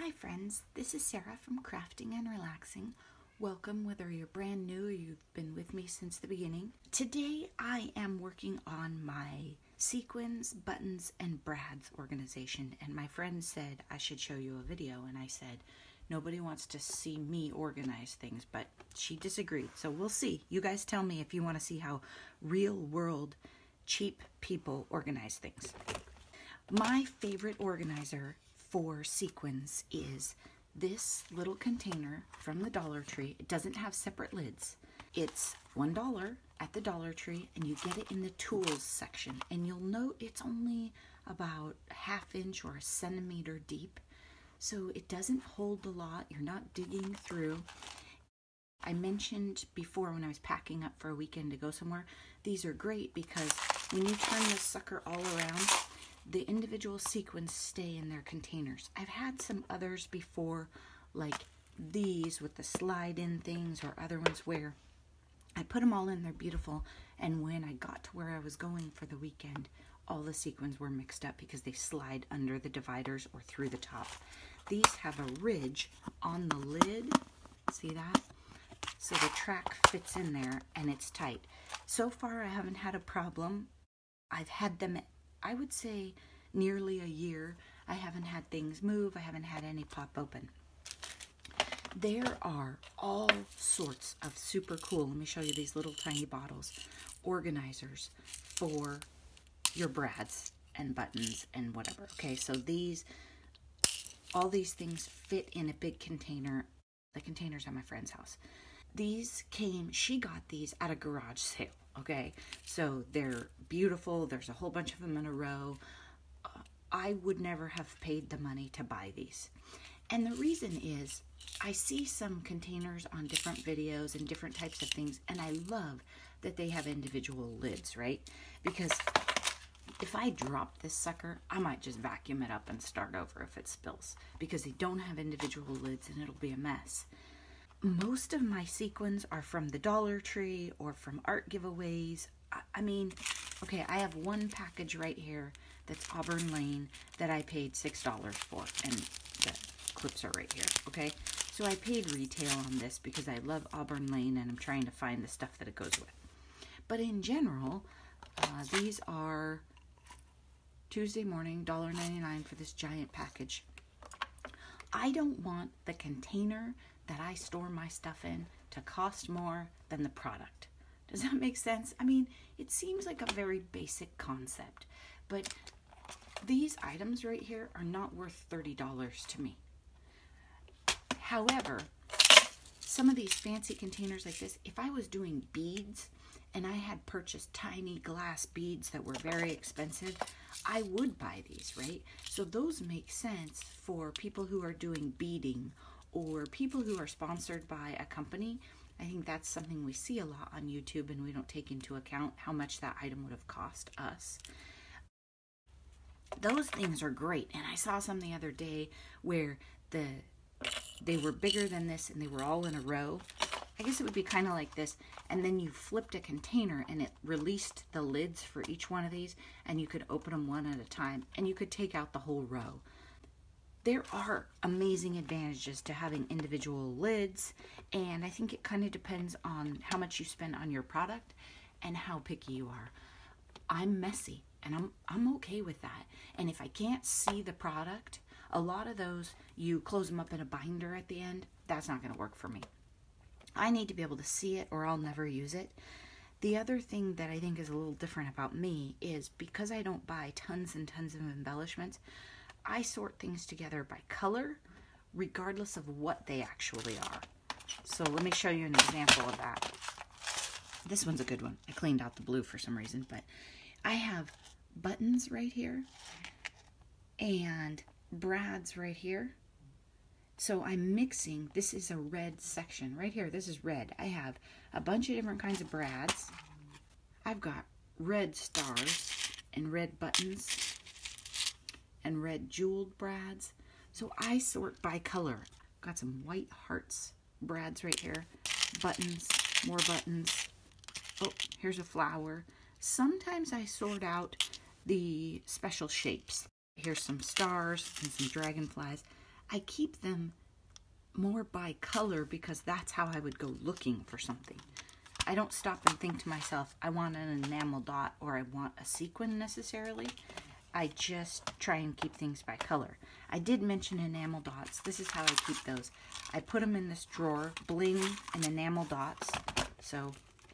Hi friends, this is Sarah from Crafting and Relaxing. Welcome whether you're brand new or you've been with me since the beginning. Today I am working on my sequins, buttons, and brads organization, and my friend said I should show you a video, and I said nobody wants to see me organize things, but she disagreed, so we'll see. You guys tell me if you want to see how real world cheap people organize things. My favorite organizer for sequins is this little container from the Dollar Tree. It doesn't have separate lids. It's $1 at the Dollar Tree, and you get it in the tools section. And you'll note it's only about a ½ inch or a centimeter deep, so it doesn't hold a lot. You're not digging through. I mentioned before when I was packing up for a weekend to go somewhere, these are great because when you turn this sucker all around, the individual sequins stay in their containers. I've had some others before, like these with the slide-in things, or other ones where I put them all in, they're beautiful, and when I got to where I was going for the weekend, all the sequins were mixed up because they slide under the dividers or through the top. These have a ridge on the lid, see that? So the track fits in there and it's tight. So far I haven't had a problem. I've had them, I would say, nearly a year. I haven't had things move. I haven't had any pop open. There are all sorts of super cool, let me show you these little tiny bottles, organizers for your brads and buttons and whatever. Okay, so all these things fit in a big container. The container's at my friend's house. She got these at a garage sale. Okay, so they're beautiful. There's a whole bunch of them in a row. I would never have paid the money to buy these. And the reason is I see some containers on different videos and different types of things, and I love that they have individual lids, right? Because if I drop this sucker, I might just vacuum it up and start over if it spills, because they don't have individual lids and it'll be a mess. Most of my sequins are from the Dollar Tree or from art giveaways. I mean, okay, I have one package right here that's Auburn Lane that I paid $6 for, and the clips are right here, okay? So I paid retail on this because I love Auburn Lane and I'm trying to find the stuff that it goes with. But in general, these are Tuesday morning, $1.99 for this giant package. I don't want the container that I store my stuff in to cost more than the product. Does that make sense? I mean, it seems like a very basic concept, but these items right here are not worth $30 to me. However, some of these fancy containers like this, if I was doing beads and I had purchased tiny glass beads that were very expensive, I would buy these, right? So those make sense for people who are doing beading or people who are sponsored by a company. I think that's something we see a lot on YouTube, and we don't take into account how much that item would have cost us. Those things are great, and I saw some the other day where they were bigger than this and they were all in a row. I guess it would be kind of like this, and then you flipped a container and it released the lids for each one of these, and you could open them one at a time, and you could take out the whole row. There are amazing advantages to having individual lids, and I think it kind of depends on how much you spend on your product and how picky you are. I'm messy, and I'm okay with that. And if I can't see the product, a lot of those, you close them up in a binder at the end. That's not going to work for me. I need to be able to see it, or I'll never use it. The other thing that I think is a little different about me is because I don't buy tons and tons of embellishments, I sort things together by color, regardless of what they actually are. So let me show you an example of that. This one's a good one. I cleaned out the blue for some reason, but I have buttons right here and brads right here. So I'm mixing, this is a red section right here. This is red. I have a bunch of different kinds of brads. I've got red stars and red buttons and red jeweled brads. So I sort by color. Got some white hearts brads right here. Buttons, more buttons. Oh, here's a flower. Sometimes I sort out the special shapes. Here's some stars and some dragonflies. I keep them more by color because that's how I would go looking for something. I don't stop and think to myself, I want an enamel dot or I want a sequin necessarily. I just try and keep things by color. I did mention enamel dots. This is how I keep those. I put them in this drawer, bling and enamel dots. So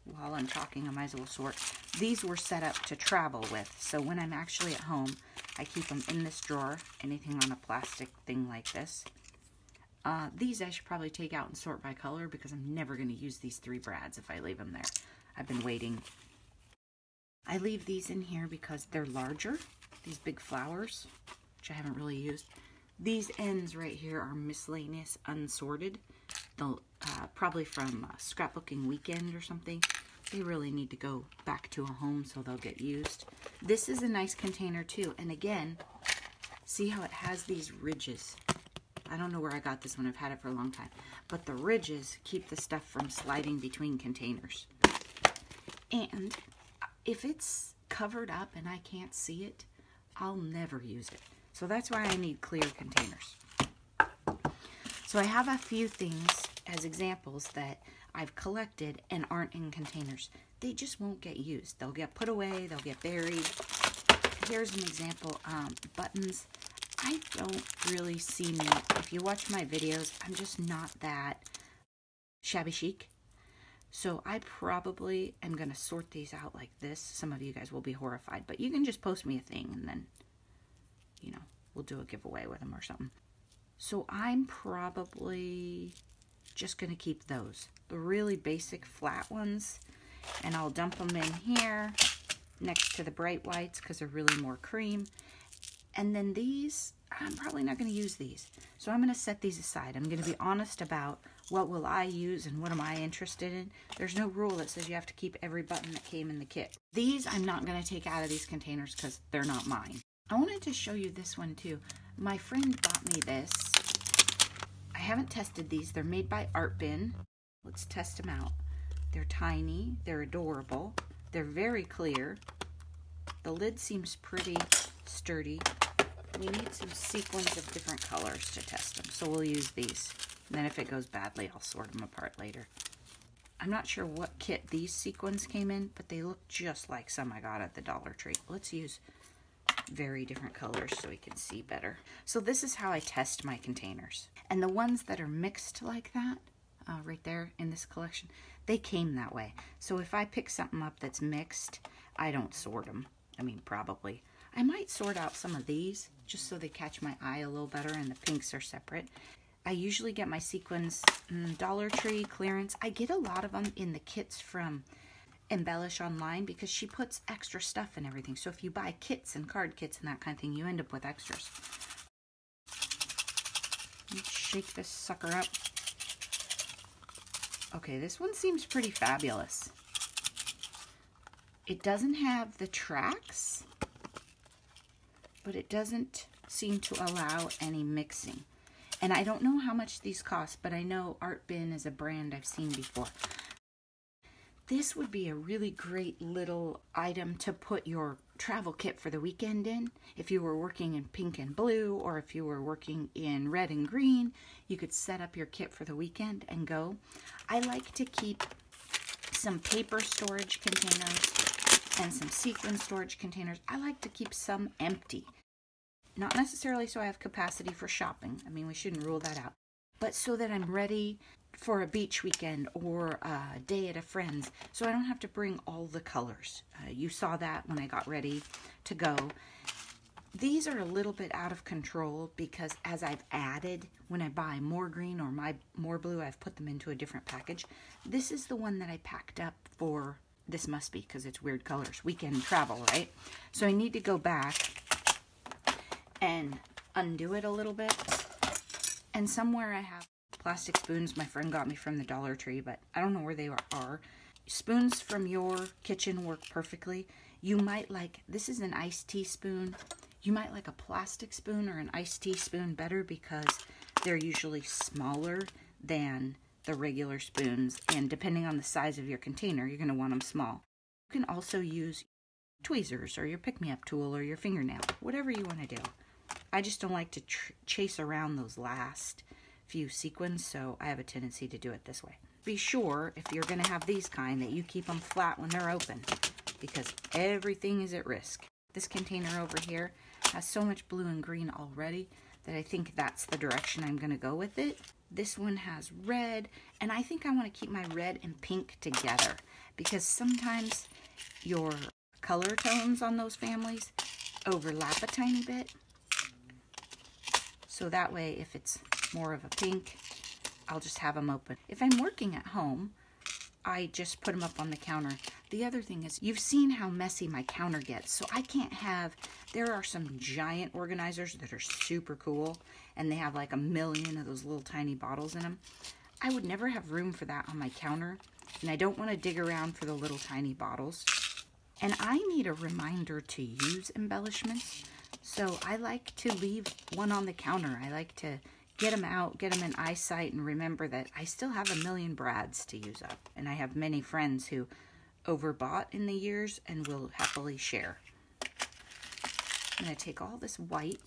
while I'm talking, I might as well sort. These were set up to travel with. So when I'm actually at home, I keep them in this drawer, anything on a plastic thing like this. These I should probably take out and sort by color because I'm never going to use these 3 brads if I leave them there. I've been waiting. I leave these in here because they're larger, these big flowers, which I haven't really used. These ends right here are miscellaneous, unsorted. They'll probably from scrapbooking weekend or something. They really need to go back to a home so they'll get used. This is a nice container too. And again, see how it has these ridges. I don't know where I got this one. I've had it for a long time. But the ridges keep the stuff from sliding between containers. And if it's covered up and I can't see it, I'll never use it. So that's why I need clear containers. So I have a few things as examples that I've collected and aren't in containers. They just won't get used. They'll get put away, they'll get buried. Here's an example, buttons. I don't really see me, if you watch my videos, I'm just not that shabby chic. So I probably am going to sort these out like this. Some of you guys will be horrified, but you can just post me a thing and then, you know, we'll do a giveaway with them or something. So I'm probably just going to keep those, the really basic flat ones, and I'll dump them in here next to the bright whites because they're really more cream. And then these, I'm probably not going to use these. So I'm going to set these aside. I'm going to be honest about what will I use and what am I interested in. There's no rule that says you have to keep every button that came in the kit. These I'm not going to take out of these containers because they're not mine. I wanted to show you this one too. My friend bought me this. I haven't tested these. They're made by Art Bin. Let's test them out. They're tiny. They're adorable. They're very clear. The lid seems pretty sturdy. We need some sequins of different colors to test them, so we'll use these. And then if it goes badly, I'll sort them apart later. I'm not sure what kit these sequins came in, but they look just like some I got at the Dollar Tree. Let's use very different colors so we can see better. So this is how I test my containers. And the ones that are mixed like that, right there in this collection, they came that way. So if I pick something up that's mixed, I don't sort them. I mean, probably. I might sort out some of these just so they catch my eye a little better and the pinks are separate. I usually get my sequins Dollar Tree clearance. I get a lot of them in the kits from Embellish online because she puts extra stuff and everything. So if you buy kits and card kits and that kind of thing, you end up with extras. Let's shake this sucker up. Okay, this one seems pretty fabulous. It doesn't have the tracks, but it doesn't seem to allow any mixing. And I don't know how much these cost, but I know Art Bin is a brand I've seen before. This would be a really great little item to put your travel kit for the weekend in. If you were working in pink and blue, or if you were working in red and green, you could set up your kit for the weekend and go. I like to keep some paper storage containers and some sequin storage containers. I like to keep some empty. Not necessarily so I have capacity for shopping. I mean, we shouldn't rule that out. But so that I'm ready for a beach weekend or a day at a friend's, so I don't have to bring all the colors. You saw that when I got ready to go. These are a little bit out of control because as I've added, when I buy more green or more blue, I've put them into a different package. This is the one that I packed up for, this must be because it's weird colors, weekend travel, right? So I need to go back and undo it a little bit. And somewhere I have plastic spoons my friend got me from the Dollar Tree, but I don't know where they are. Spoons from your kitchen work perfectly. You might like, this is an iced tea spoon. You might like a plastic spoon or an iced tea spoon better because they're usually smaller than the regular spoons. And depending on the size of your container, you're going to want them small. You can also use tweezers or your pick-me-up tool or your fingernail, whatever you want to do. I just don't like to chase around those last few sequins, so I have a tendency to do it this way. Be sure, if you're going to have these kind, that you keep them flat when they're open, because everything is at risk. This container over here has so much blue and green already that I think that's the direction I'm going to go with it. This one has red, and I think I want to keep my red and pink together, because sometimes your color tones on those families overlap a tiny bit. So that way, if it's more of a pink, I'll just have them open. If I'm working at home, I just put them up on the counter. The other thing is, you've seen how messy my counter gets, so I can't have, there are some giant organizers that are super cool, and they have like 1,000,000 of those little tiny bottles in them. I would never have room for that on my counter, and I don't want to dig around for the little tiny bottles. And I need a reminder to use embellishments, so I like to leave one on the counter. I like to get them out, get them in eyesight, and remember that I still have 1,000,000 brads to use up. And I have many friends who overbought in the years and will happily share. I'm going to take all this white,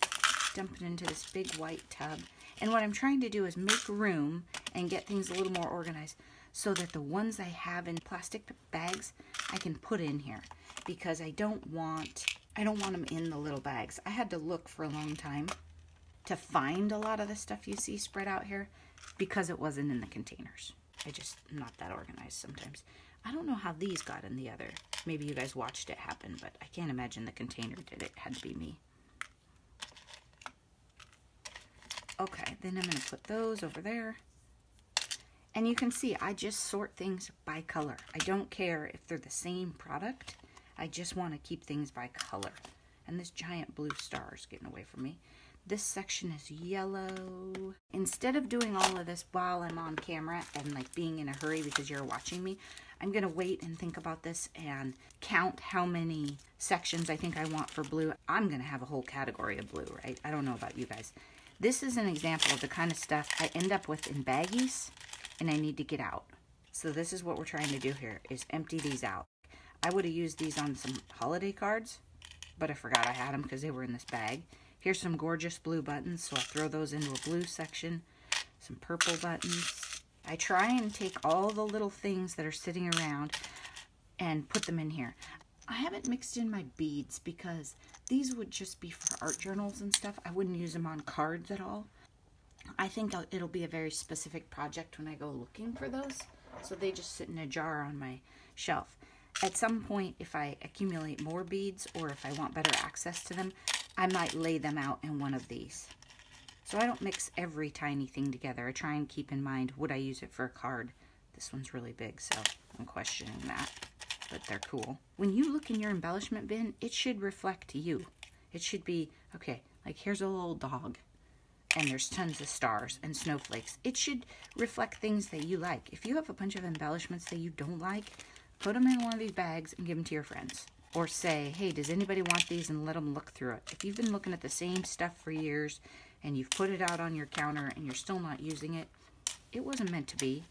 dump it into this big white tub. And what I'm trying to do is make room and get things a little more organized so that the ones I have in plastic bags, I can put in here. Because I don't want them in the little bags. I had to look for a long time to find a lot of the stuff you see spread out here because it wasn't in the containers. I'm not that organized sometimes. I don't know how these got in the other. Maybe you guys watched it happen, but I can't imagine the container did it. It had to be me. Okay, then I'm going to put those over there. And you can see I just sort things by color. I don't care if they're the same product. I just want to keep things by color. And this giant blue star is getting away from me. This section is yellow. Instead of doing all of this while I'm on camera and like being in a hurry because you're watching me, I'm going to wait and think about this and count how many sections I think I want for blue. I'm going to have a whole category of blue, right? I don't know about you guys. This is an example of the kind of stuff I end up with in baggies and I need to get out. So this is what we're trying to do here, is empty these out. I would have used these on some holiday cards, but I forgot I had them because they were in this bag. Here's some gorgeous blue buttons, so I'll throw those into a blue section. Some purple buttons. I try and take all the little things that are sitting around and put them in here. I haven't mixed in my beads because these would just be for art journals and stuff. I wouldn't use them on cards at all. I think it'll be a very specific project when I go looking for those. So they just sit in a jar on my shelf. At some point, if I accumulate more beads or if I want better access to them, I might lay them out in one of these. So I don't mix every tiny thing together. I try and keep in mind, would I use it for a card? This one's really big, so I'm questioning that, but they're cool. When you look in your embellishment bin, it should reflect you. It should be, okay, like here's a little dog, and there's tons of stars and snowflakes. It should reflect things that you like. If you have a bunch of embellishments that you don't like, put them in one of these bags and give them to your friends. Or say, hey, does anybody want these, and let them look through it. If you've been looking at the same stuff for years and you've put it out on your counter and you're still not using it, it wasn't meant to be.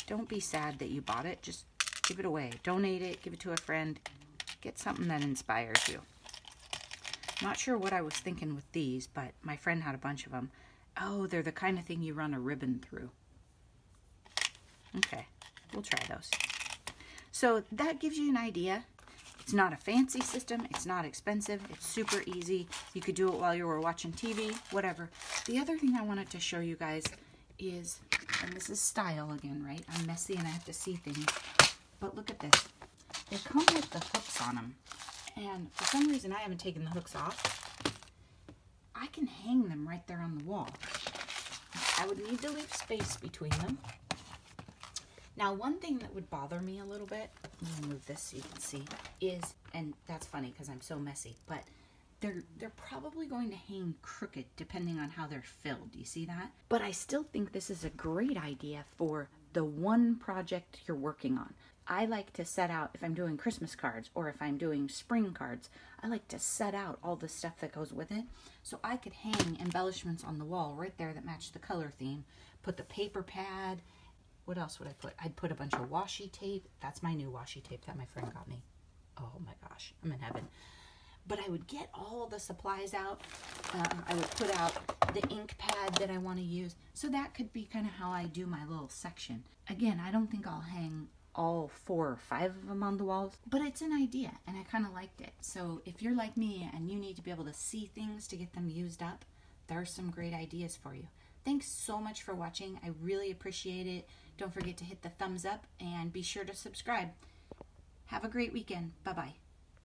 Don't be sad that you bought it. Just give it away. Donate it. Give it to a friend. Get something that inspires you. Not sure what I was thinking with these, but my friend had a bunch of them. Oh, they're the kind of thing you run a ribbon through. Okay, we'll try those. So that gives you an idea. It's not a fancy system. It's not expensive. It's super easy. You could do it while you were watching TV, whatever. The other thing I wanted to show you guys is, and this is style again, right? I'm messy and I have to see things. But look at this. They come with the hooks on them. And for some reason, I haven't taken the hooks off. I can hang them right there on the wall. I would need to leave space between them. Now, one thing that would bother me a little bit, let me move this so you can see, is, and that's funny because I'm so messy, but they're probably going to hang crooked depending on how they're filled. Do you see that? But I still think this is a great idea for the one project you're working on. I like to set out, if I'm doing Christmas cards or if I'm doing spring cards, I like to set out all the stuff that goes with it. So I could hang embellishments on the wall right there that match the color theme, put the paper pad. What else would I put? I'd put a bunch of washi tape. That's my new washi tape that my friend got me. Oh my gosh, I'm in heaven. but I would get all the supplies out. I would put out the ink pad that I want to use. So that could be kind of how I do my little section. Again, I don't think I'll hang all 4 or 5 of them on the walls, but it's an idea and I kind of liked it. So if you're like me and you need to be able to see things to get them used up, there are some great ideas for you. Thanks so much for watching. I really appreciate it. Don't forget to hit the thumbs up and be sure to subscribe. Have a great weekend. Bye-bye.